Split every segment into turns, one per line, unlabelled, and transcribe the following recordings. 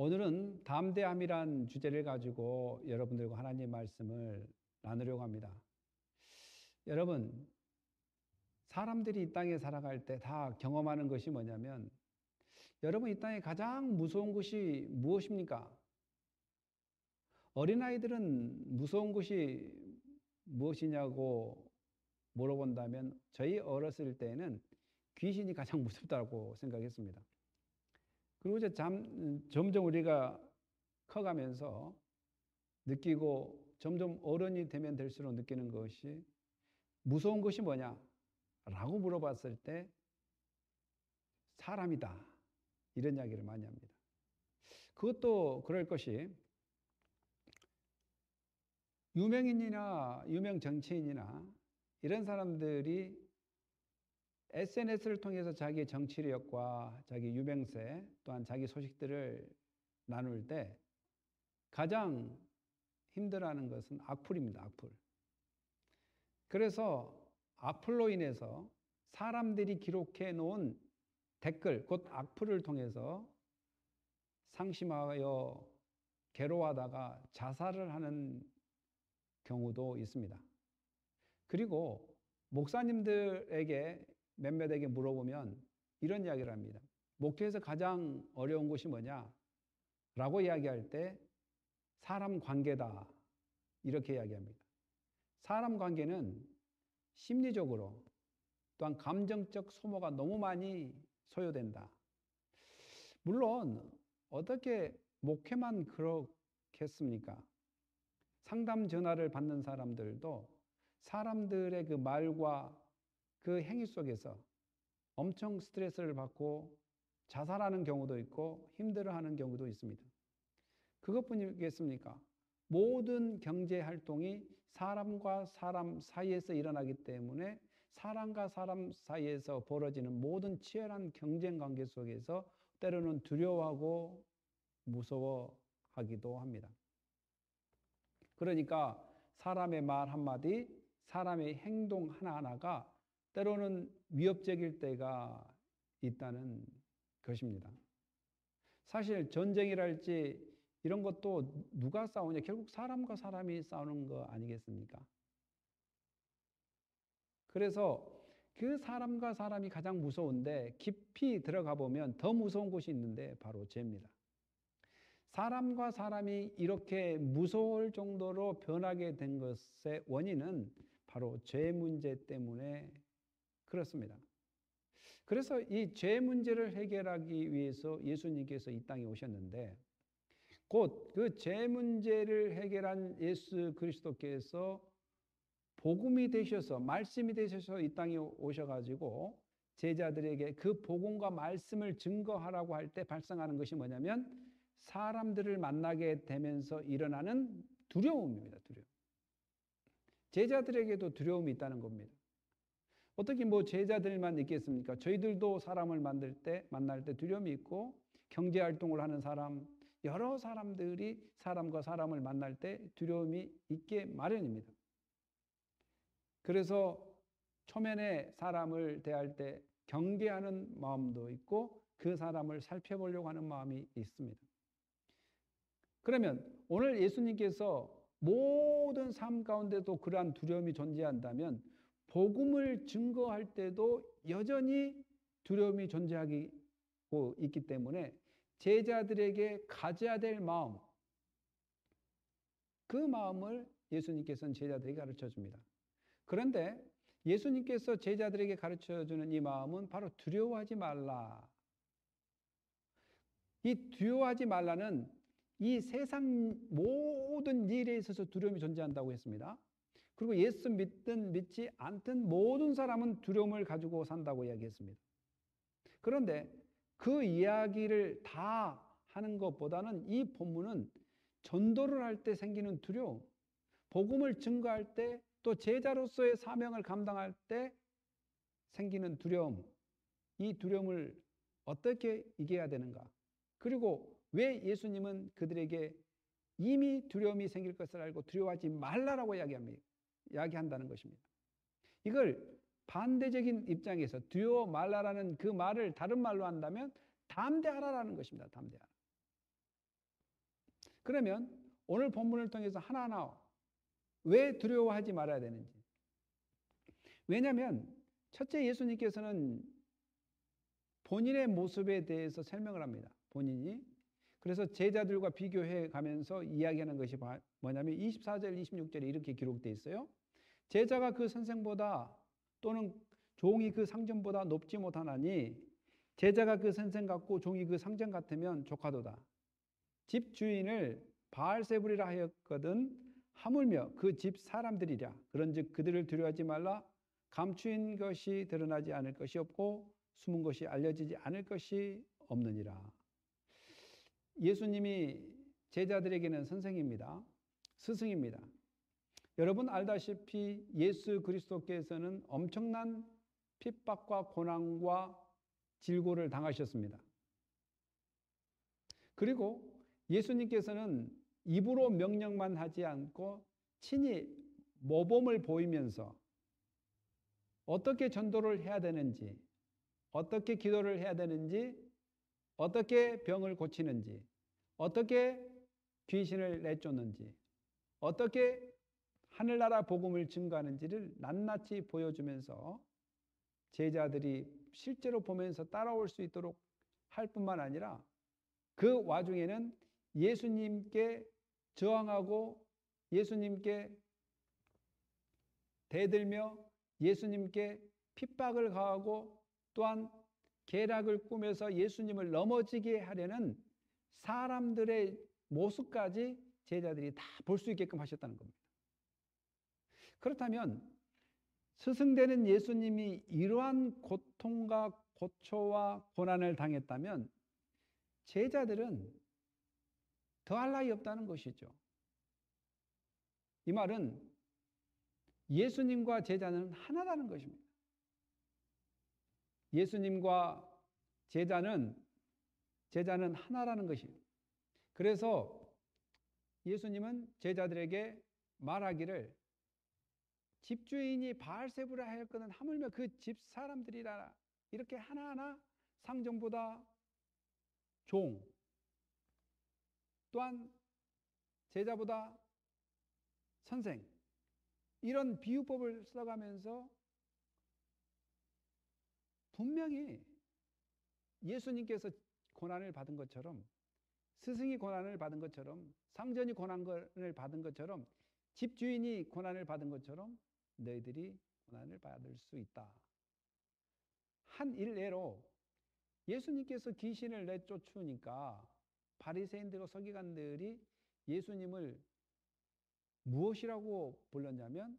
오늘은 담대함이란 주제를 가지고 여러분들과 하나님의 말씀을 나누려고 합니다. 여러분, 사람들이 이 땅에 살아갈 때 다 경험하는 것이 뭐냐면, 여러분 이 땅에 가장 무서운 것이 무엇입니까? 어린아이들은 무서운 것이 무엇이냐고 물어본다면 저희 어렸을 때는 귀신이 가장 무섭다고 생각했습니다. 그리고 이제 점점 우리가 커가면서 느끼고 점점 어른이 되면 될수록 느끼는 것이 무서운 것이 뭐냐? 라고 물어봤을 때 사람이다. 이런 이야기를 많이 합니다. 그것도 그럴 것이 유명인이나 유명 정치인이나 이런 사람들이 SNS를 통해서 자기의 정치력과 자기 유명세 또한 자기 소식들을 나눌 때 가장 힘들어하는 것은 악플입니다. 악플. 그래서 악플로 인해서 사람들이 기록해 놓은 댓글, 곧 악플을 통해서 상심하여 괴로워하다가 자살을 하는 경우도 있습니다. 그리고 목사님들에게 몇몇에게 물어보면 이런 이야기를 합니다. 목회에서 가장 어려운 것이 뭐냐? 라고 이야기할 때 사람 관계다. 이렇게 이야기합니다. 사람 관계는 심리적으로 또한 감정적 소모가 너무 많이 소요된다. 물론 어떻게 목회만 그렇겠습니까? 상담 전화를 받는 사람들도 사람들의 그 말과 그 행위 속에서 엄청 스트레스를 받고 자살하는 경우도 있고 힘들어하는 경우도 있습니다. 그것뿐이겠습니까? 모든 경제 활동이 사람과 사람 사이에서 일어나기 때문에 사람과 사람 사이에서 벌어지는 모든 치열한 경쟁 관계 속에서 때로는 두려워하고 무서워하기도 합니다. 그러니까 사람의 말 한마디, 사람의 행동 하나하나가 때로는 위협적일 때가 있다는 것입니다. 사실 전쟁이랄지 이런 것도 누가 싸우냐? 결국 사람과 사람이 싸우는 거 아니겠습니까? 그래서 그 사람과 사람이 가장 무서운데 깊이 들어가 보면 더 무서운 곳이 있는데 바로 죄입니다. 사람과 사람이 이렇게 무서울 정도로 변하게 된 것의 원인은 바로 죄 문제 때문에 그렇습니다. 그래서 이 죄 문제를 해결하기 위해서 예수님께서 이 땅에 오셨는데 곧 그 죄 문제를 해결한 예수 그리스도께서 복음이 되셔서 말씀이 되셔서 이 땅에 오셔가지고 제자들에게 그 복음과 말씀을 증거하라고 할 때 발생하는 것이 뭐냐면 사람들을 만나게 되면서 일어나는 두려움입니다. 두려움. 제자들에게도 두려움이 있다는 겁니다. 어떻게 제자들만 있겠습니까? 저희들도 사람을 만날 때 두려움이 있고 경제활동을 하는 사람, 여러 사람들이 사람과 사람을 만날 때 두려움이 있게 마련입니다. 그래서 초면에 사람을 대할 때 경계하는 마음도 있고 그 사람을 살펴보려고 하는 마음이 있습니다. 그러면 오늘 예수님께서 모든 삶 가운데도 그러한 두려움이 존재한다면 복음을 증거할 때도 여전히 두려움이 존재하고 있기 때문에 제자들에게 가져야 될 마음, 그 마음을 예수님께서는 제자들에게 가르쳐 줍니다. 그런데 예수님께서 제자들에게 가르쳐 주는 이 마음은 바로 두려워하지 말라. 이 두려워하지 말라는 이 세상 모든 일에 있어서 두려움이 존재한다고 했습니다. 그리고 예수 믿든 믿지 않든 모든 사람은 두려움을 가지고 산다고 이야기했습니다. 그런데 그 이야기를 다 하는 것보다는 이 본문은 전도를 할 때 생기는 두려움, 복음을 증거할 때 또 제자로서의 사명을 감당할 때 생기는 두려움, 이 두려움을 어떻게 이겨야 되는가? 그리고 왜 예수님은 그들에게 이미 두려움이 생길 것을 알고 두려워하지 말라라고 이야기한다는 것입니다. 이걸 반대적인 입장에서 두려워 말라라는 그 말을 다른 말로 한다면 담대하라라는 것입니다. 담대하라. 그러면 오늘 본문을 통해서 하나하나 왜 두려워하지 말아야 되는지. 왜냐하면 첫째, 예수님께서는 본인의 모습에 대해서 설명을 합니다. 본인이. 그래서 제자들과 비교해 가면서 이야기하는 것이 뭐냐면 24절, 26절에 이렇게 기록되어 있어요. 제자가 그 선생보다 또는 종이 그 상전보다 높지 못하나니 제자가 그 선생 같고 종이 그 상전 같으면 족하도다. 집 주인을 바알세불이라 하였거든 하물며 그 집 사람들이랴. 그런즉 그들을 두려워하지 말라. 감추인 것이 드러나지 않을 것이 없고 숨은 것이 알려지지 않을 것이 없느니라. 예수님이 제자들에게는 선생입니다. 스승입니다. 여러분 알다시피 예수 그리스도께서는 엄청난 핍박과 고난과 질고를 당하셨습니다. 그리고 예수님께서는 입으로 명령만 하지 않고 친히 모범을 보이면서 어떻게 전도를 해야 되는지, 어떻게 기도를 해야 되는지, 어떻게 병을 고치는지, 어떻게 귀신을 내쫓는지, 어떻게 하늘나라 복음을 증거하는지를 낱낱이 보여주면서 제자들이 실제로 보면서 따라올 수 있도록 할 뿐만 아니라 그 와중에는 예수님께 저항하고 예수님께 대들며 예수님께 핍박을 가하고 또한 계략을 꾸며서 예수님을 넘어지게 하려는 사람들의 모습까지 제자들이 다 볼 수 있게끔 하셨다는 겁니다. 그렇다면 스승되는 예수님이 이러한 고통과 고초와 고난을 당했다면 제자들은 더할 나위 없다는 것이죠. 이 말은 예수님과 제자는 하나라는 것입니다. 예수님과 제자는 하나라는 것입니다. 그래서 예수님은 제자들에게 말하기를 집주인이 바알세불이라 하였거든 하물며 그 집 사람들이라. 이렇게 하나하나 상전보다 종, 또한 제자보다 선생, 이런 비유법을 써가면서 분명히 예수님께서 고난을 받은 것처럼, 스승이 고난을 받은 것처럼, 상전이 고난을 받은 것처럼, 집주인이 고난을 받은 것처럼 너희들이 고난을 받을 수 있다. 한 일례로 예수님께서 귀신을 내쫓으니까 바리새인들과 서기관들이 예수님을 무엇이라고 불렀냐면,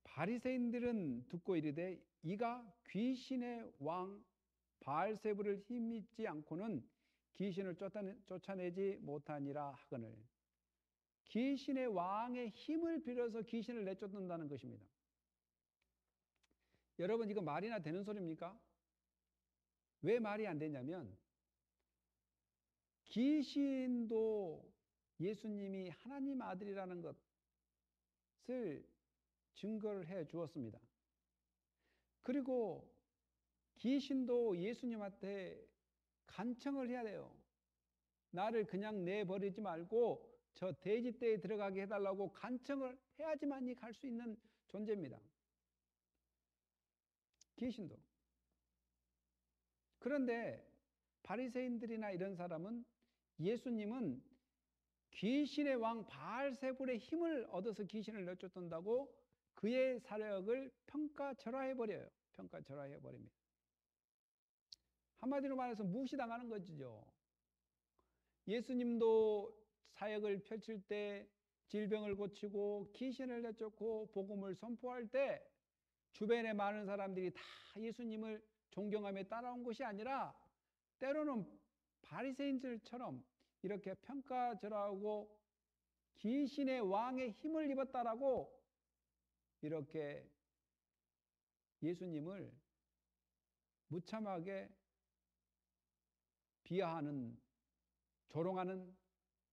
바리새인들은 듣고 이르되 이가 귀신의 왕 바알세불을 힘입지 않고는 귀신을 쫓아내지 못하니라 하거늘. 귀신의 왕의 힘을 빌어서 귀신을 내쫓는다는 것입니다. 여러분, 이거 말이나 되는 소리입니까? 왜 말이 안 되냐면 귀신도 예수님이 하나님 아들이라는 것을 증거를 해 주었습니다. 그리고 귀신도 예수님한테 간청을 해야 돼요. 나를 그냥 내버리지 말고 저 돼지떼에 들어가게 해달라고 간청을 해야지만이 갈 수 있는 존재입니다. 귀신도. 그런데 바리새인들이나 이런 사람은 예수님은 귀신의 왕 바알세불의 힘을 얻어서 귀신을 내쫓는다고 그의 사역을 평가절하해버려요. 평가절하해버립니다. 한마디로 말해서 무시당하는 거죠. 예수님도 사역을 펼칠 때 질병을 고치고 귀신을 내쫓고 복음을 선포할 때 주변에 많은 사람들이 다 예수님을 존경하며 따라온 것이 아니라 때로는 바리새인들처럼 이렇게 평가절하하고 귀신의 왕의 힘을 입었다라고 이렇게 예수님을 무참하게 비하하는, 조롱하는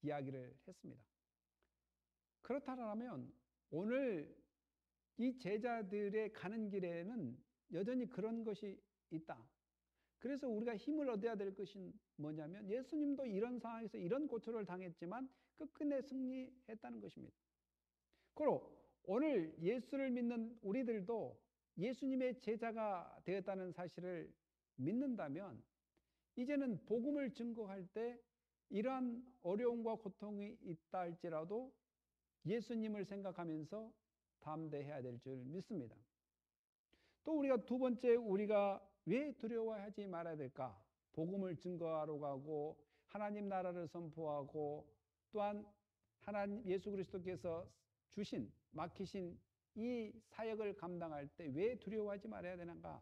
이야기를 했습니다. 그렇다면 오늘 이 제자들의 가는 길에는 여전히 그런 것이 있다. 그래서 우리가 힘을 얻어야 될 것이 뭐냐면 예수님도 이런 상황에서 이런 고초를 당했지만 끝끝내 승리했다는 것입니다. 그리고 오늘 예수를 믿는 우리들도 예수님의 제자가 되었다는 사실을 믿는다면 이제는 복음을 증거할 때 이러한 어려움과 고통이 있다 할지라도 예수님을 생각하면서 담대해야 될 줄 믿습니다. 또 우리가 두 번째, 우리가 왜 두려워하지 말아야 될까? 복음을 증거하러 가고 하나님 나라를 선포하고 또한 하나님 예수 그리스도께서 주신 맡기신 이 사역을 감당할 때 왜 두려워하지 말아야 되는가?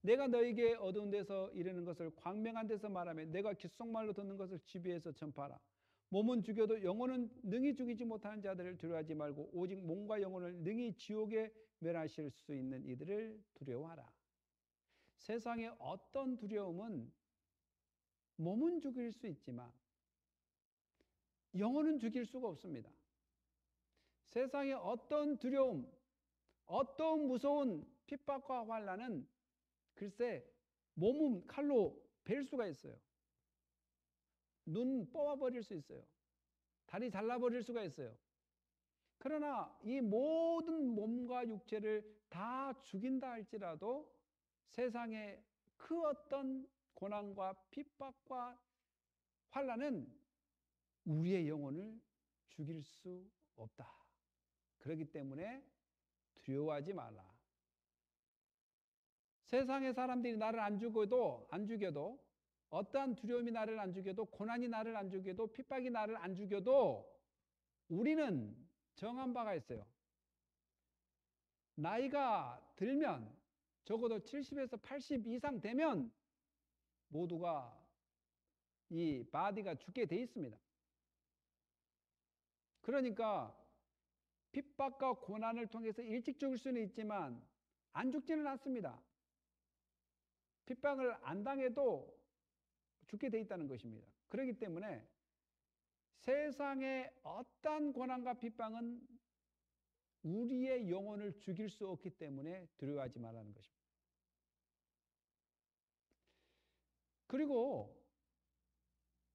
내가 너에게 어두운 데서 이르는 것을 광명한 데서 말하며 내가 귓속말로 듣는 것을 지배해서 전파하라. 몸은 죽여도 영혼은 능히 죽이지 못하는 자들을 두려워하지 말고 오직 몸과 영혼을 능히 지옥에 멸하실 수 있는 이들을 두려워하라. 세상의 어떤 두려움은 몸은 죽일 수 있지만 영혼은 죽일 수가 없습니다. 세상의 어떤 두려움, 어떤 무서운 핍박과 환난은 글쎄 몸은 칼로 벨 수가 있어요. 눈 뽑아버릴 수 있어요. 다리 잘라버릴 수가 있어요. 그러나 이 모든 몸과 육체를 다 죽인다 할지라도 세상의 그 어떤 고난과 핍박과 환난은 우리의 영혼을 죽일 수 없다. 그렇기 때문에 두려워하지 말라. 세상의 사람들이 나를 안 죽여도 어떠한 두려움이 나를 안 죽여도 고난이 나를 안 죽여도 핍박이 나를 안 죽여도 우리는 정한 바가 있어요. 나이가 들면 적어도 70에서 80 이상 되면 모두가 이 바디가 죽게 돼 있습니다. 그러니까 핍박과 고난을 통해서 일찍 죽을 수는 있지만 안 죽지는 않습니다. 핍박을 안 당해도 죽게 돼 있다는 것입니다. 그렇기 때문에 세상의 어떠한 고난과 핍박은 우리의 영혼을 죽일 수 없기 때문에 두려워하지 말라는 것입니다. 그리고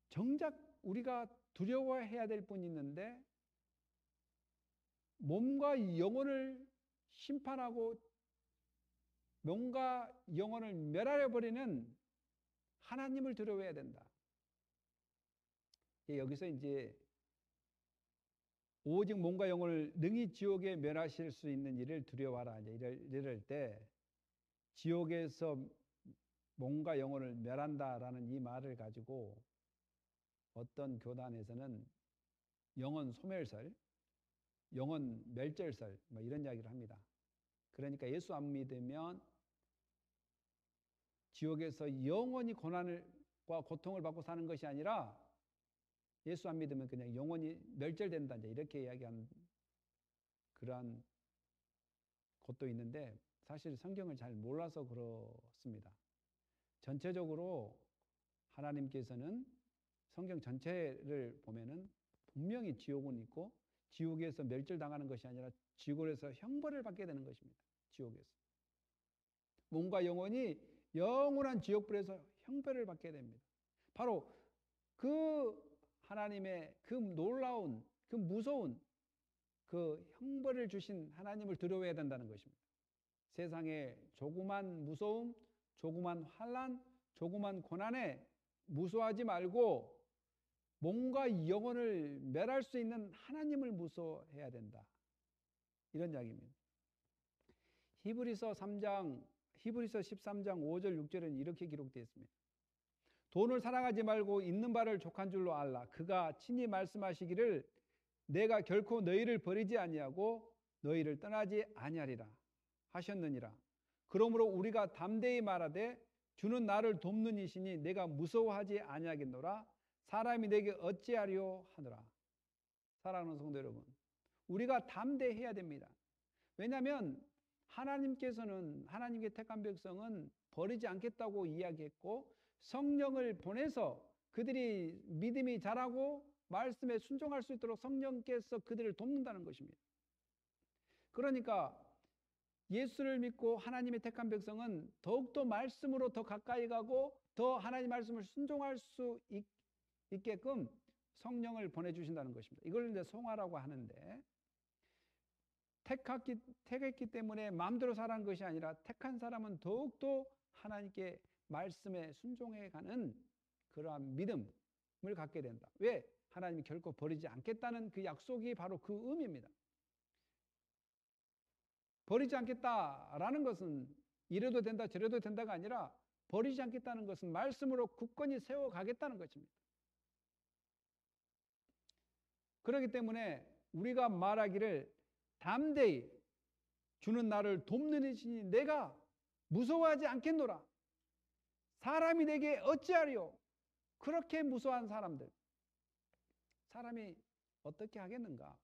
정작 우리가 두려워해야 될 분이 있는데 몸과 영혼을 심판하고 몸과 영혼을 멸하려 버리는 하나님을 두려워해야 된다. 여기서 이제 오직 몸과 영혼을 능히 지옥에 멸하실 수 있는 일을 두려워하라. 이럴 때 지옥에서 몸과 영혼을 멸한다라는 이 말을 가지고 어떤 교단에서는 영혼 소멸설, 영혼 멸절설 이런 이야기를 합니다. 그러니까 예수 안 믿으면 지옥에서 영원히 고난과 고통을 받고 사는 것이 아니라 예수 안 믿으면 그냥 영원히 멸절된다 이렇게 이야기한 그러한 것도 있는데 사실 성경을 잘 몰라서 그렇습니다. 전체적으로 하나님께서는 성경 전체를 보면은 분명히 지옥은 있고 지옥에서 멸절당하는 것이 아니라 지옥에서 형벌을 받게 되는 것입니다. 지옥에서 몸과 영혼이 영원한 지옥불에서 형벌을 받게 됩니다. 바로 그 하나님의 그 놀라운 그 무서운 그 형벌을 주신 하나님을 두려워해야 된다는 것입니다. 세상에 조그만 무서움, 조그만 환난, 조그만 고난에 무서워하지 말고 몸과 영혼을 멸할 수 있는 하나님을 무서워해야 된다. 이런 이야기입니다. 히브리서 13장 5절 6절에는 이렇게 기록되어 있습니다. 돈을 사랑하지 말고 있는 바를 족한 줄로 알라. 그가 친히 말씀하시기를 내가 결코 너희를 버리지 아니하고 너희를 떠나지 아니하리라 하셨느니라. 그러므로 우리가 담대히 말하되 주는 나를 돕는 이시니 내가 무서워하지 아니하겠노라. 사람이 내게 어찌하리요 하노라. 사랑하는 성도 여러분, 우리가 담대해야 됩니다. 왜냐하면 하나님께서는 하나님께 택한 백성은 버리지 않겠다고 이야기했고 성령을 보내서 그들이 믿음이 자라고 말씀에 순종할 수 있도록 성령께서 그들을 돕는다는 것입니다. 그러니까 예수를 믿고 하나님의 택한 백성은 더욱더 말씀으로 더 가까이 가고 더 하나님 말씀을 순종할 수 있게끔 성령을 보내주신다는 것입니다. 이걸 이제 송화라고 하는데, 택했기 때문에 마음대로 살아간 것이 아니라 택한 사람은 더욱더 하나님께 말씀에 순종해가는 그러한 믿음을 갖게 된다. 왜? 하나님이 결코 버리지 않겠다는 그 약속이 바로 그 의미입니다. 버리지 않겠다라는 것은 이래도 된다 저래도 된다가 아니라, 버리지 않겠다는 것은 말씀으로 굳건히 세워가겠다는 것입니다. 그렇기 때문에 우리가 말하기를 담대히 주는 나를 돕는 이시니 내가 무서워하지 않겠노라. 사람이 내게 어찌하리요? 그렇게 무서워한 사람들, 사람이 어떻게 하겠는가?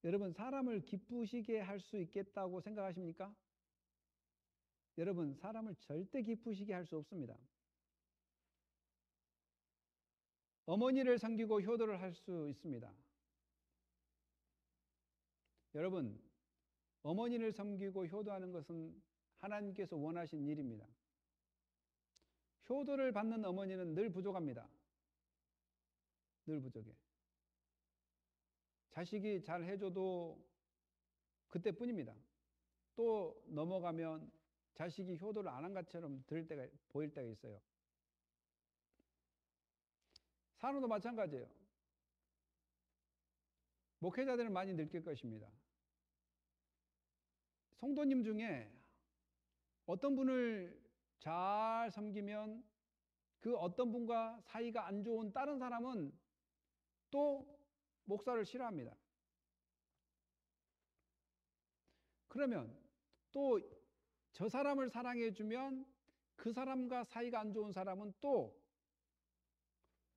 여러분, 사람을 기쁘시게 할 수 있겠다고 생각하십니까? 여러분, 사람을 절대 기쁘시게 할 수 없습니다. 어머니를 섬기고 효도를 할 수 있습니다. 여러분, 어머니를 섬기고 효도하는 것은 하나님께서 원하신 일입니다. 효도를 받는 어머니는 늘 부족합니다. 늘 부족해. 자식이 잘 해줘도 그때뿐입니다. 또 넘어가면 자식이 효도를 안 한 것처럼 보일 때가 있어요. 산후도 마찬가지예요. 목회자들은 많이 느낄 것입니다. 성도님 중에 어떤 분을 잘 섬기면 그 어떤 분과 사이가 안 좋은 다른 사람은 또 목사를 싫어합니다. 그러면 또 저 사람을 사랑해주면 그 사람과 사이가 안 좋은 사람은 또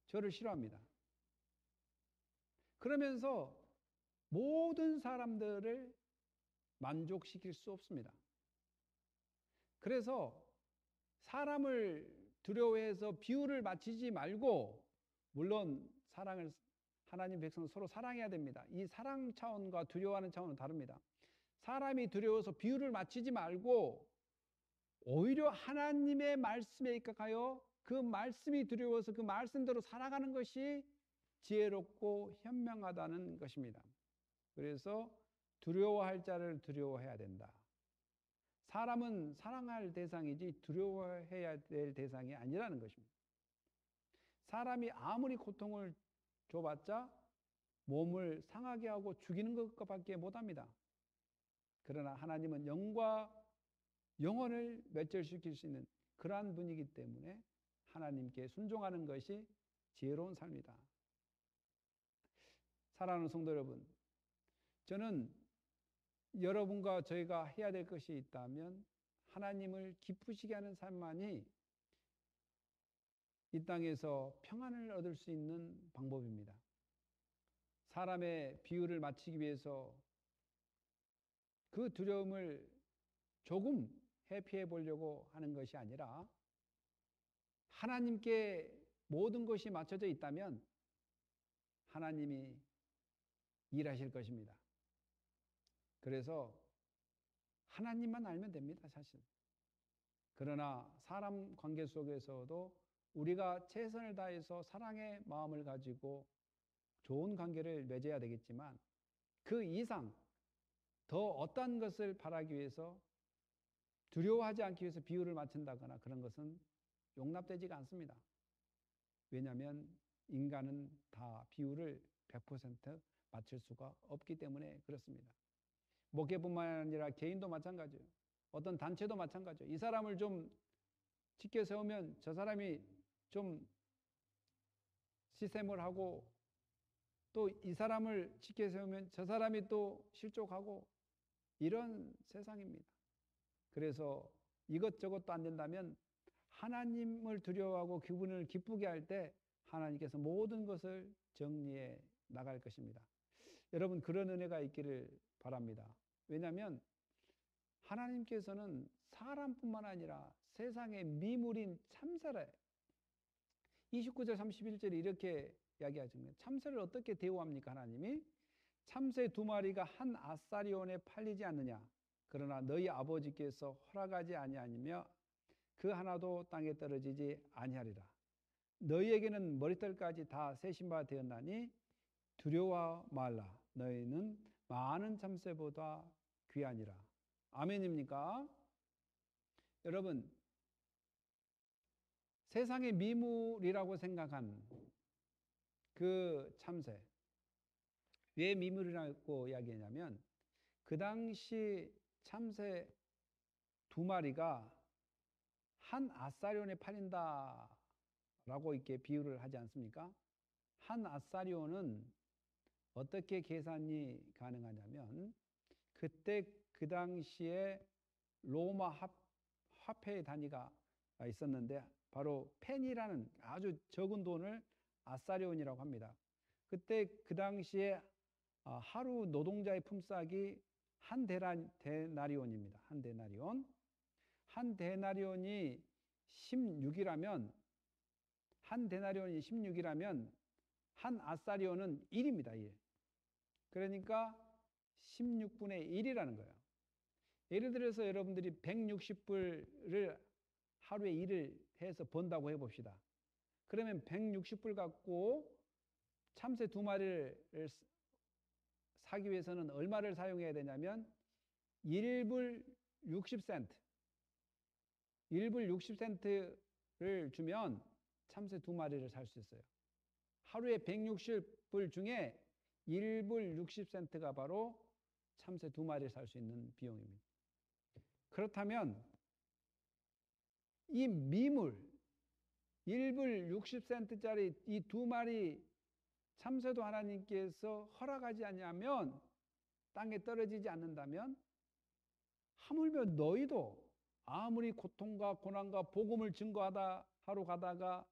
저를 싫어합니다. 그러면서 모든 사람들을 만족시킬 수 없습니다. 그래서 사람을 두려워해서 비유를 맞추지 말고, 물론 하나님 백성은 서로 사랑해야 됩니다. 이 사랑 차원과 두려워하는 차원은 다릅니다. 사람이 두려워서 비유를 맞추지 말고 오히려 하나님의 말씀에 입각하여 그 말씀이 두려워서 그 말씀대로 살아가는 것이 지혜롭고 현명하다는 것입니다. 그래서 두려워할 자를 두려워해야 된다. 사람은 사랑할 대상이지 두려워해야 될 대상이 아니라는 것입니다. 사람이 아무리 고통을 줘봤자 몸을 상하게 하고 죽이는 것밖에 못합니다. 그러나 하나님은 영과 영혼을 멸절시킬 수 있는 그러한 분이기 때문에 하나님께 순종하는 것이 지혜로운 삶이다. 사랑하는 성도 여러분, 저는 여러분과 저희가 해야 될 것이 있다면 하나님을 기쁘시게 하는 삶만이 이 땅에서 평안을 얻을 수 있는 방법입니다. 사람의 비유를 맞추기 위해서 그 두려움을 조금 회피해 보려고 하는 것이 아니라, 하나님께 모든 것이 맞춰져 있다면 하나님이 일하실 것입니다. 그래서 하나님만 알면 됩니다, 사실. 그러나 사람 관계 속에서도 우리가 최선을 다해서 사랑의 마음을 가지고 좋은 관계를 맺어야 되겠지만, 그 이상 더 어떤 것을 바라기 위해서, 두려워하지 않기 위해서 비유를 맞춘다거나 그런 것은 용납되지가 않습니다. 왜냐하면 인간은 다 비유를 100% 맞출 수가 없기 때문에 그렇습니다. 목회뿐만 아니라 개인도 마찬가지예요. 어떤 단체도 마찬가지예요. 이 사람을 좀 지켜 세우면 저 사람이 좀 시샘을 하고, 또 이 사람을 지켜 세우면 저 사람이 또 실족하고, 이런 세상입니다. 그래서 이것저것도 안 된다면 하나님을 두려워하고 그분을 기쁘게 할 때 하나님께서 모든 것을 정리해 나갈 것입니다. 여러분, 그런 은혜가 있기를 바랍니다. 왜냐하면 하나님께서는 사람뿐만 아니라 세상의 미물인 참새래, 29절 31절에 이렇게 이야기하십니다. 참새를 어떻게 대우합니까? 하나님이 참새 2마리가 한 아사리온에 팔리지 않느냐? 그러나 너희 아버지께서 허락하지 아니하며 그 하나도 땅에 떨어지지 아니하리라. 너희에게는 머리털까지 다 세신 바 되었나니 두려워 말라. 너희는 많은 참새보다 귀하니라. 아멘입니까? 여러분, 세상의 미물이라고 생각한 그 참새, 왜 미물이라고 이야기하냐면 그 당시 참새 2마리가 한 아사리온에 팔린다 라고 이렇게 비유를 하지 않습니까? 한 아사리온은 어떻게 계산이 가능하냐면 그때 그 당시에 로마 화폐의 단위가 있었는데 바로 펜이라는 아주 적은 돈을 아사리온이라고 합니다. 그때 그 당시에 하루 노동자의 품삯이 한 데나리온입니다. 한 데나리온. 한 데나리온이 16이라면 한 아사리온은 1입니다. 1. 그러니까 16분의 1이라는 거예요. 예를 들어서 여러분들이 160불을 하루에 일을 해서 번다고 해봅시다. 그러면 160불 갖고 참새 2마리를 사기 위해서는 얼마를 사용해야 되냐면 1불 60센트. 1불 60센트를 주면 참새 2마리를 살 수 있어요. 하루에 160불 중에 1불 60센트가 바로 참새 2마리를 살 수 있는 비용입니다. 그렇다면 이 미물 1불 60센트짜리 이 2마리 참새도 하나님께서 허락하지 않냐면 땅에 떨어지지 않는다면 하물며 너희도 아무리 고통과 고난과 복음을 증거하다 하러 가다가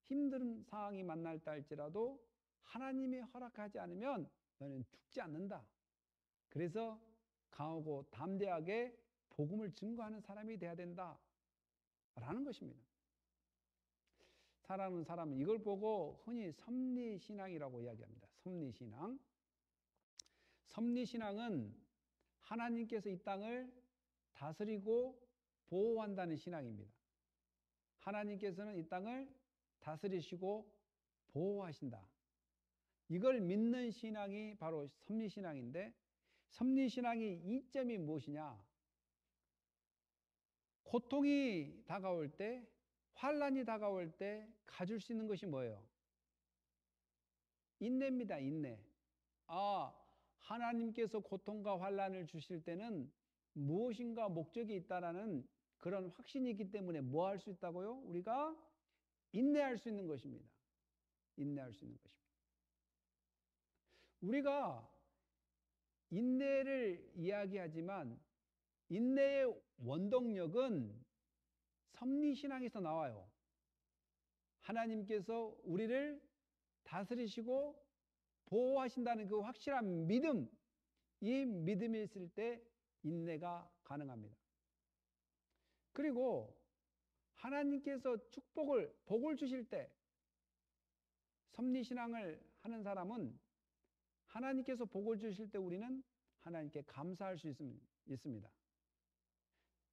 힘든 상황이 만날다 할지라도 하나님이 허락하지 않으면 너는 죽지 않는다. 그래서 강하고 담대하게 복음을 증거하는 사람이 돼야 된다 라는 것입니다. 사랑하는 사람은 이걸 보고 흔히 섭리신앙이라고 이야기합니다. 섭리신앙. 섭리신앙은 하나님께서 이 땅을 다스리고 보호한다는 신앙입니다. 하나님께서는 이 땅을 다스리시고 보호하신다. 이걸 믿는 신앙이 바로 섭리신앙인데 섭리신앙의 이점이 무엇이냐? 고통이 다가올 때, 환난이 다가올 때 가질 수 있는 것이 뭐예요? 인내입니다. 인내. 하나님께서 고통과 환난을 주실 때는 무엇인가 목적이 있다라는 그런 확신이 있기 때문에 뭐 할 수 있다고요? 우리가 인내할 수 있는 것입니다. 인내할 수 있는 것입니다. 우리가 인내를 이야기하지만 인내의 원동력은 섭리신앙에서 나와요. 하나님께서 우리를 다스리시고 보호하신다는 그 확실한 믿음, 이 믿음이 있을 때 인내가 가능합니다. 그리고 하나님께서 복을 주실 때 섭리신앙을 하는 사람은 하나님께서 복을 주실 때 우리는 하나님께 감사할 수 있습니다.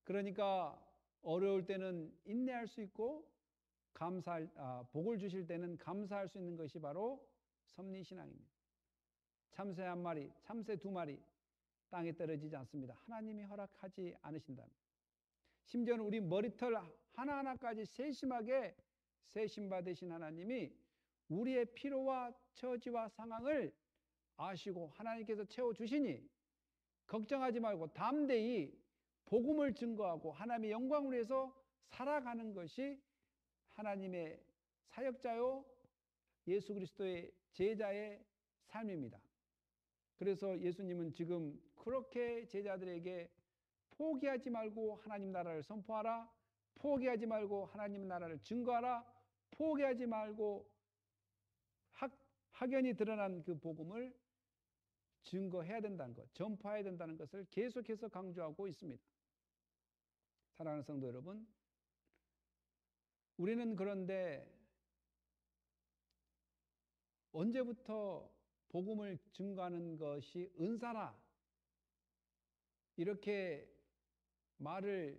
그러니까 어려울 때는 인내할 수 있고 복을 주실 때는 감사할 수 있는 것이 바로 섭리신앙입니다. 참새 1마리, 참새 2마리 땅에 떨어지지 않습니다. 하나님이 허락하지 않으신다면. 심지어는 우리 머리털 하나하나까지 세심하게 세심받으신 하나님이 우리의 필요와 처지와 상황을 아시고 하나님께서 채워주시니 걱정하지 말고 담대히 복음을 증거하고 하나님의 영광을 위해서 살아가는 것이 하나님의 사역자요 예수 그리스도의 제자의 삶입니다. 그래서 예수님은 지금 그렇게 제자들에게 포기하지 말고 하나님 나라를 선포하라. 포기하지 말고 하나님 나라를 증거하라. 포기하지 말고 확연히 드러난 그 복음을 증거해야 된다는 것, 전파해야 된다는 것을 계속해서 강조하고 있습니다. 사랑하는 성도 여러분, 우리는 그런데 언제부터 복음을 증거하는 것이 은사라. 이렇게 말을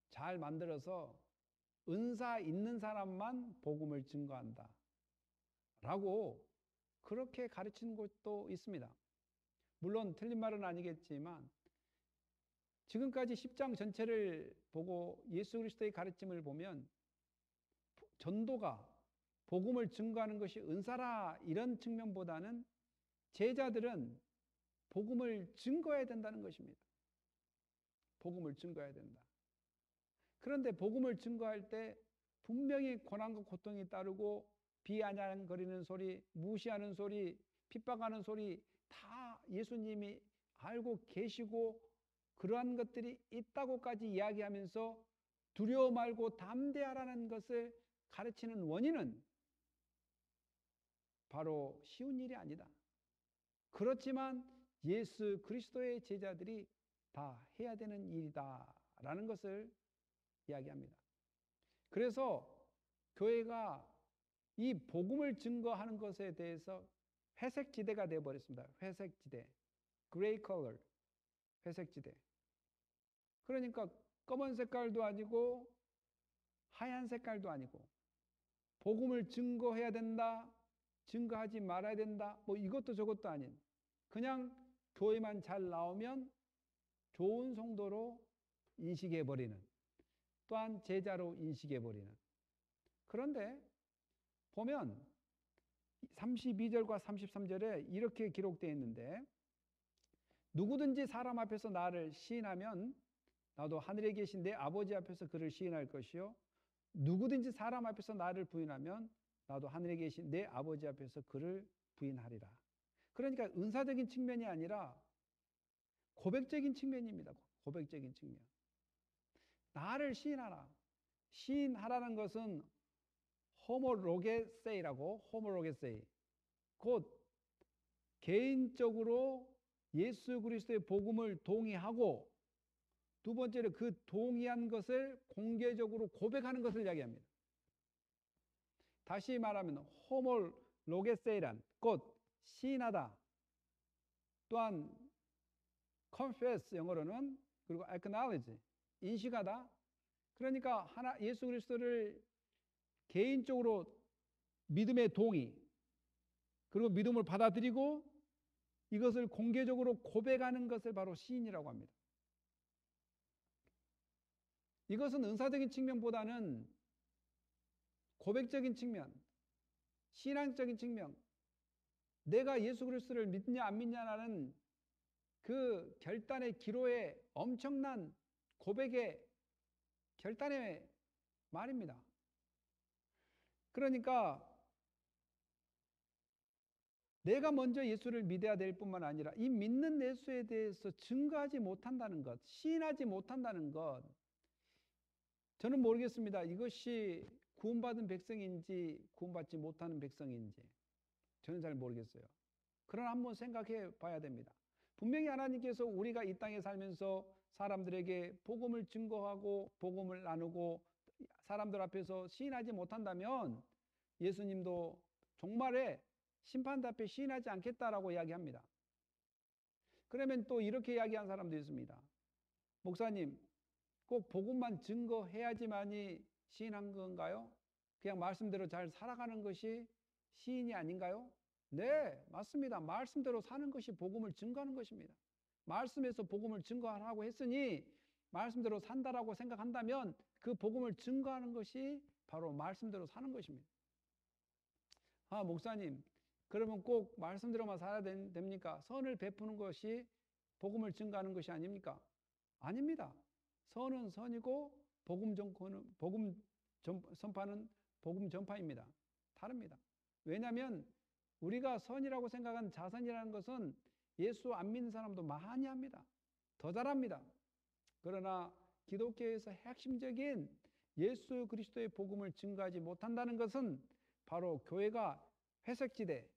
잘 만들어서 은사 있는 사람만 복음을 증거한다. 라고 그렇게 가르치는 곳도 있습니다. 물론 틀린 말은 아니겠지만 지금까지 10장 전체를 보고 예수 그리스도의 가르침을 보면 전도가 복음을 증거하는 것이 은사라 이런 측면보다는 제자들은 복음을 증거해야 된다는 것입니다. 복음을 증거해야 된다. 그런데 복음을 증거할 때 분명히 고난과 고통이 따르고 비아냥거리는 소리, 무시하는 소리, 핍박하는 소리 다 예수님이 알고 계시고 그러한 것들이 있다고까지 이야기하면서 두려워 말고 담대하라는 것을 가르치는 원인은 바로 쉬운 일이 아니다. 그렇지만 예수 그리스도의 제자들이 다 해야 되는 일이다라는 것을 이야기합니다. 그래서 교회가 이 복음을 증거하는 것에 대해서 회색지대가 되어버렸습니다. 회색지대, 그레이 컬러, 회색지대. 그러니까 검은 색깔도 아니고 하얀 색깔도 아니고 복음을 증거해야 된다, 증거하지 말아야 된다, 뭐 이것도 저것도 아닌 그냥 교회만 잘 나오면 좋은 성도로 인식해버리는, 또한 제자로 인식해버리는. 그런데 보면 32절과 33절에 이렇게 기록되어 있는데 누구든지 사람 앞에서 나를 시인하면 나도 하늘에 계신 내 아버지 앞에서 그를 시인할 것이요 누구든지 사람 앞에서 나를 부인하면 나도 하늘에 계신 내 아버지 앞에서 그를 부인하리라. 그러니까 은사적인 측면이 아니라 고백적인 측면입니다. 고백적인 측면. 나를 시인하라. 시인하라는 것은 호모로게세이라고, 호모로게세이. 곧 개인적으로 예수 그리스도의 복음을 동의하고 두 번째로 그 동의한 것을 공개적으로 고백하는 것을 이야기합니다. 다시 말하면 호모로게세이란 곧 시인하다. 또한 confess 영어로는 그리고 acknowledge 인식하다. 그러니까 예수 그리스도를 개인적으로 믿음의 동의 그리고 믿음을 받아들이고 이것을 공개적으로 고백하는 것을 바로 시인이라고 합니다. 이것은 은사적인 측면보다는 고백적인 측면, 신앙적인 측면, 내가 예수 그리스도를 믿냐 안 믿냐라는 그 결단의 기로에 엄청난 고백의 결단의 말입니다. 그러니까 내가 먼저 예수를 믿어야 될 뿐만 아니라 이 믿는 예수에 대해서 증거하지 못한다는 것, 시인하지 못한다는 것, 저는 모르겠습니다. 이것이 구원받은 백성인지 구원받지 못하는 백성인지 저는 잘 모르겠어요. 그러나 한번 생각해 봐야 됩니다. 분명히 하나님께서 우리가 이 땅에 살면서 사람들에게 복음을 증거하고 복음을 나누고 사람들 앞에서 시인하지 못한다면 예수님도 종말에 심판대 앞에 시인하지 않겠다라고 이야기합니다. 그러면 또 이렇게 이야기한 사람도 있습니다. 목사님, 꼭 복음만 증거해야지만이 시인한 건가요? 그냥 말씀대로 잘 살아가는 것이 시인이 아닌가요? 네, 맞습니다. 말씀대로 사는 것이 복음을 증거하는 것입니다. 말씀에서 복음을 증거하라고 했으니 말씀대로 산다라고 생각한다면 그 복음을 증거하는 것이 바로 말씀대로 사는 것입니다. 아, 목사님, 그러면 꼭 말씀대로만 살아야 됩니까? 선을 베푸는 것이 복음을 증거하는 것이 아닙니까? 아닙니다. 선은 선이고 복음 선파는 복음 전파입니다. 다릅니다. 왜냐하면 우리가 선이라고 생각한 자선이라는 것은 예수 안 믿는 사람도 많이 합니다. 더 잘합니다. 그러나 기독교에서 핵심적인 예수 그리스도의 복음을 증거하지 못한다는 것은 바로 교회가 회색지대,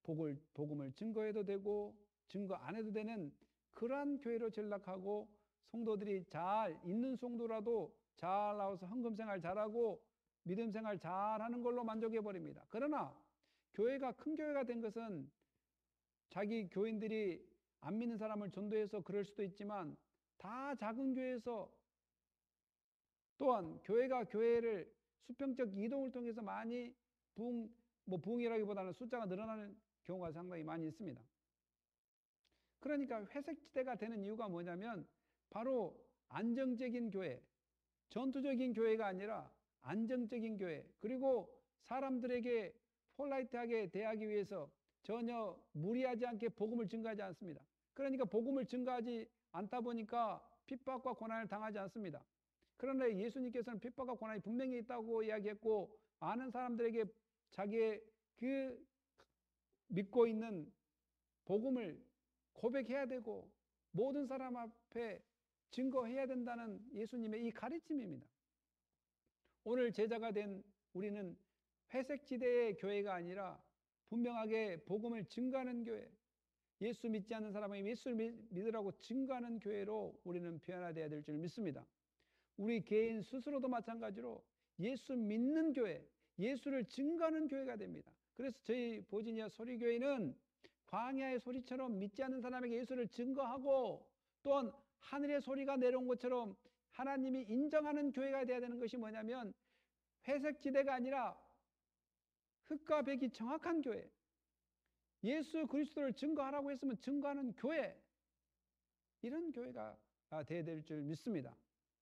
복음을 증거해도 되고 증거 안 해도 되는 그러한 교회로 전락하고 성도들이 잘 있는 성도라도 잘 나와서 헌금생활 잘하고 믿음생활 잘하는 걸로 만족해버립니다. 그러나 교회가 큰 교회가 된 것은 자기 교인들이 안 믿는 사람을 전도해서 그럴 수도 있지만 다 작은 교회에서 또한 교회가 교회를 수평적 이동을 통해서 많이 부흥이라기보다는 숫자가 늘어나는 경우가 상당히 많이 있습니다. 그러니까 회색지대가 되는 이유가 뭐냐면 바로 안정적인 교회, 전투적인 교회가 아니라 안정적인 교회, 그리고 사람들에게 폴라이트하게 대하기 위해서 전혀 무리하지 않게 복음을 증거하지 않습니다. 그러니까 복음을 증거하지 않다 보니까 핍박과 고난을 당하지 않습니다. 그러나 예수님께서는 핍박과 고난이 분명히 있다고 이야기했고, 많은 사람들에게 자기의 그 믿고 있는 복음을 고백해야 되고 모든 사람 앞에 증거해야 된다는 예수님의 이 가르침입니다. 오늘 제자가 된 우리는 회색지대의 교회가 아니라 분명하게 복음을 증거하는 교회, 예수 믿지 않는 사람에게 예수를 믿으라고 증거하는 교회로 우리는 변화되어야 될 줄 믿습니다. 우리 개인 스스로도 마찬가지로 예수 믿는 교회, 예수를 증거하는 교회가 됩니다. 그래서 저희 보지니아 소리교회는 광야의 소리처럼 믿지 않는 사람에게 예수를 증거하고, 또한 하늘의 소리가 내려온 것처럼 하나님이 인정하는 교회가 되어야 되는 것이 뭐냐면 회색지대가 아니라 흙과 백이 정확한 교회, 예수 그리스도를 증거하라고 했으면 증거하는 교회, 이런 교회가 되어야 될 줄 믿습니다.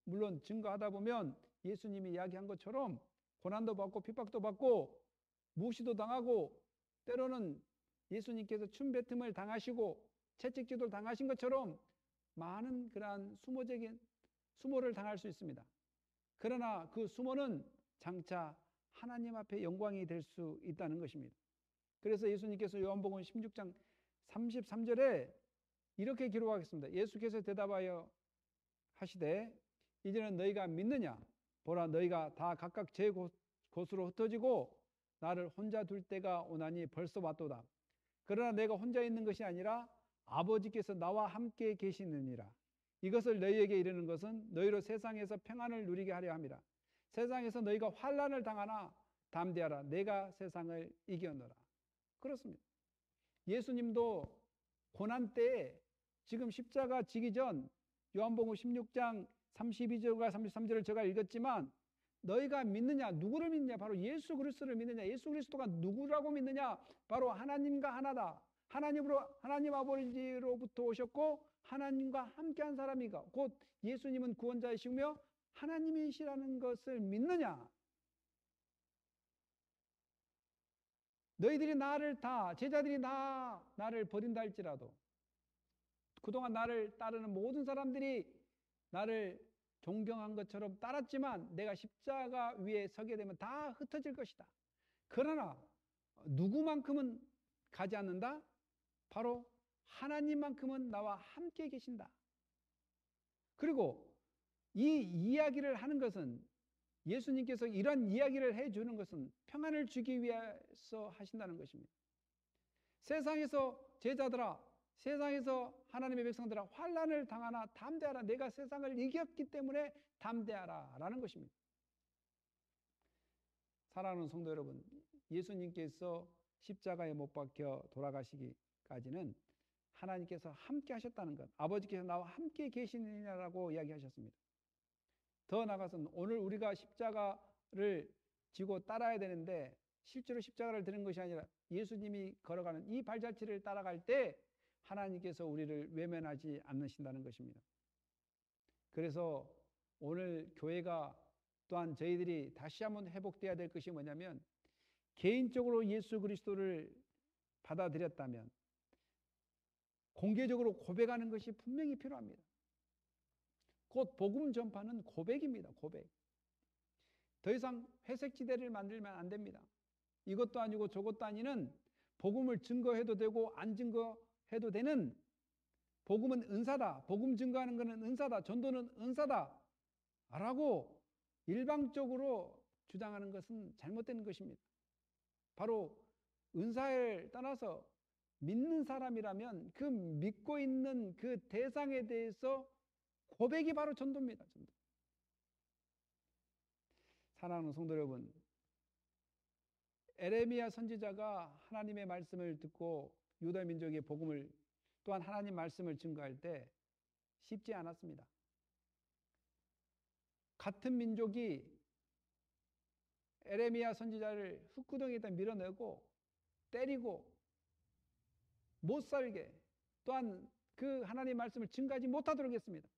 물론 증거하다 보면 예수님이 이야기한 것처럼 고난도 받고 핍박도 받고 무시도 당하고 때로는 예수님께서 춤뱉음을 당하시고 채찍질도 당하신 것처럼 많은 그러한 수모를 당할 수 있습니다. 그러나 그 수모는 장차 하나님 앞에 영광이 될 수 있다는 것입니다. 그래서 예수님께서 요한복음 16장 33절에 이렇게 기록하겠습니다. 예수께서 대답하여 하시되 이제는 너희가 믿느냐? 보라, 너희가 다 각각 제 곳으로 흩어지고 나를 혼자 둘 때가 오나니 벌써 왔도다. 그러나 내가 혼자 있는 것이 아니라 아버지께서 나와 함께 계시느니라. 이것을 너희에게 이르는 것은 너희로 세상에서 평안을 누리게 하려 함이라. 세상에서 너희가 환난을 당하나 담대하라. 내가 세상을 이겨노라. 그렇습니다. 예수님도 고난 때에 지금 십자가 지기 전 요한복음 16장 32절과 33절을 제가 읽었지만, 너희가 믿느냐? 누구를 믿느냐? 바로 예수 그리스도를 믿느냐? 예수 그리스도가 누구라고 믿느냐? 바로 하나님과 하나다. 하나님 아버지로부터 오셨고 하나님과 함께한 사람이가 곧 예수님은 구원자이시며 하나님이시라는 것을 믿느냐? 너희들이 제자들이 나를 버린다 할지라도, 그동안 나를 따르는 모든 사람들이 나를 존경한 것처럼 따랐지만 내가 십자가 위에 서게 되면 다 흩어질 것이다. 그러나 누구만큼은 가지 않는다? 바로 하나님만큼은 나와 함께 계신다. 그리고 이 이야기를 하는 것은, 예수님께서 이런 이야기를 해주는 것은 평안을 주기 위해서 하신다는 것입니다. 세상에서 제자들아, 세상에서 하나님의 백성들아, 환난을 당하나 담대하라. 내가 세상을 이겼기 때문에 담대하라 라는 것입니다. 사랑하는 성도 여러분, 예수님께서 십자가에 못 박혀 돌아가시기까지는 하나님께서 함께 하셨다는 것, 아버지께서 나와 함께 계시느냐라고 이야기하셨습니다. 더 나아가서는 오늘 우리가 십자가를 지고 따라야 되는데, 실제로 십자가를 드는 것이 아니라 예수님이 걸어가는 이 발자취를 따라갈 때 하나님께서 우리를 외면하지 않으신다는 것입니다. 그래서 오늘 교회가, 또한 저희들이 다시 한번 회복되어야 될 것이 뭐냐면, 개인적으로 예수 그리스도를 받아들였다면 공개적으로 고백하는 것이 분명히 필요합니다. 곧 복음 전파는 고백입니다. 고백. 더 이상 회색지대를 만들면 안 됩니다. 이것도 아니고 저것도 아니는 복음을 증거해도 되고 안 증거해도 되는, 복음은 은사다, 복음 증거하는 것은 은사다, 전도는 은사다 라고 일방적으로 주장하는 것은 잘못된 것입니다. 바로 은사를 떠나서 믿는 사람이라면 그 믿고 있는 그 대상에 대해서 고백이 바로 전도입니다. 전도. 사랑하는 성도 여러분, 에레미야 선지자가 하나님의 말씀을 듣고 유다 민족의 복음을 또한 하나님 말씀을 증거할 때 쉽지 않았습니다. 같은 민족이 에레미야 선지자를 흙구덩이에다 밀어내고 때리고 못 살게, 또한 그 하나님 말씀을 증거하지 못하도록 했습니다.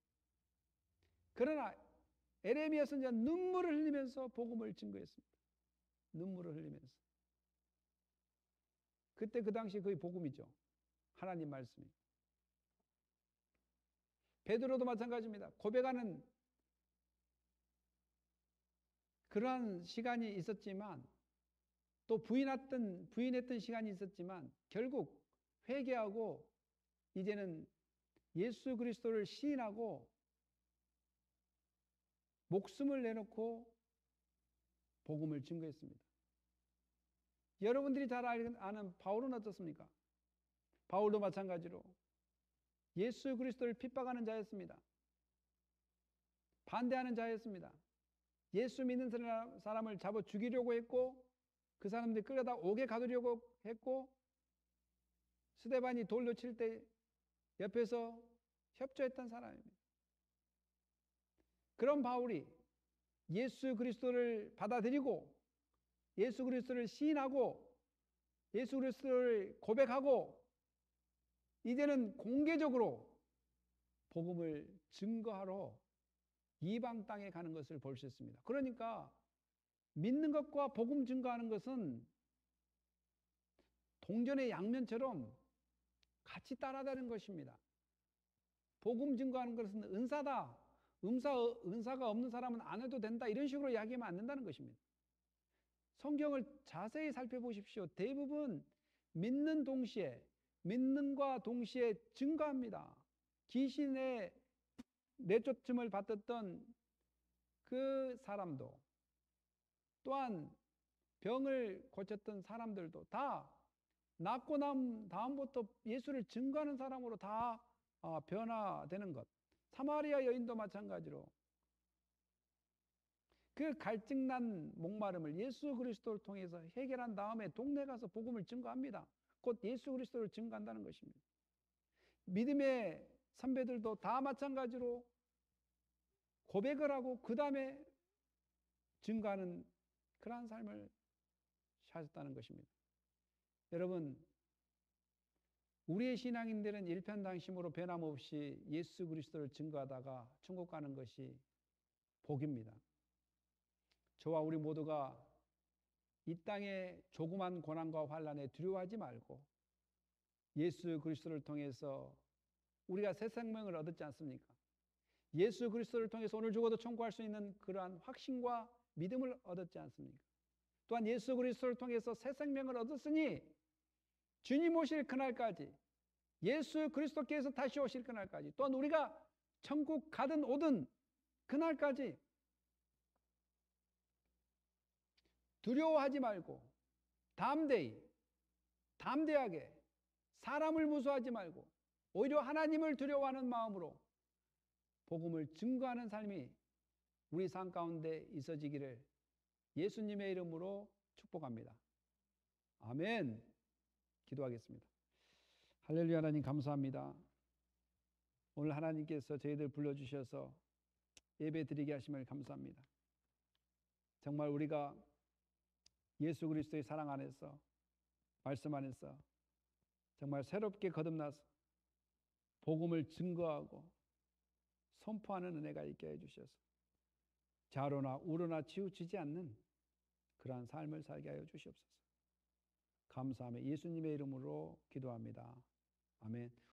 그러나 에레미야 선지자는 눈물을 흘리면서 복음을 증거했습니다. 눈물을 흘리면서. 그때 그 당시 거의 복음이죠. 하나님 말씀이. 베드로도 마찬가지입니다. 고백하는 그러한 시간이 있었지만, 또 부인했던 시간이 있었지만, 결국 회개하고 이제는 예수 그리스도를 시인하고 목숨을 내놓고 복음을 증거했습니다. 여러분들이 잘 아는 바울은 어떻습니까? 바울도 마찬가지로 예수 그리스도를 핍박하는 자였습니다. 반대하는 자였습니다. 예수 믿는 사람을 잡아 죽이려고 했고, 그 사람들이 끌어다 옥에 가두려고 했고, 스데반이 돌로 칠 때 옆에서 협조했던 사람입니다. 그런 바울이 예수 그리스도를 받아들이고 예수 그리스도를 시인하고 예수 그리스도를 고백하고 이제는 공개적으로 복음을 증거하러 이방 땅에 가는 것을 볼 수 있습니다. 그러니까 믿는 것과 복음 증거하는 것은 동전의 양면처럼 같이 따라다니는 것입니다. 복음 증거하는 것은 은사다. 은사가 없는 사람은 안 해도 된다. 이런 식으로 이야기하면 안 된다는 것입니다. 성경을 자세히 살펴보십시오. 대부분 믿는과 동시에 증거합니다. 귀신의 내쫓음을 받았던 그 사람도, 또한 병을 고쳤던 사람들도 다 낫고 난 다음부터 예수를 증거하는 사람으로 다 변화되는 것. 사마리아 여인도 마찬가지로 그 갈증난 목마름을 예수 그리스도를 통해서 해결한 다음에 동네 가서 복음을 증거합니다. 곧 예수 그리스도를 증거한다는 것입니다. 믿음의 선배들도 다 마찬가지로 고백을 하고 그 다음에 증거하는 그러한 삶을 사셨다는 것입니다. 여러분, 우리의 신앙인들은 일편단심으로 변함없이 예수 그리스도를 증거하다가 천국 가는 것이 복입니다. 저와 우리 모두가 이 땅의 조그만 고난과 환난에 두려워하지 말고 예수 그리스도를 통해서 우리가 새 생명을 얻었지 않습니까? 예수 그리스도를 통해서 오늘 죽어도 천국할 수 있는 그러한 확신과 믿음을 얻었지 않습니까? 또한 예수 그리스도를 통해서 새 생명을 얻었으니 주님 오실 그날까지, 예수 그리스도께서 다시 오실 그날까지, 또한 우리가 천국 가든 오든 그날까지 두려워하지 말고 담대하게 사람을 무서워하지 말고 오히려 하나님을 두려워하는 마음으로 복음을 증거하는 삶이 우리 삶 가운데 있어지기를 예수님의 이름으로 축복합니다. 아멘. 기도하겠습니다. 할렐루야. 하나님 감사합니다. 오늘 하나님께서 저희들 불러주셔서 예배 드리게 하심을 감사합니다. 정말 우리가 예수 그리스도의 사랑 안에서, 말씀 안에서 정말 새롭게 거듭나서 복음을 증거하고 선포하는 은혜가 있게 해주셔서 좌로나 우로나 치우치지 않는 그러한 삶을 살게 하여 주시옵소서. 감사하며 예수님의 이름으로 기도합니다. 아멘.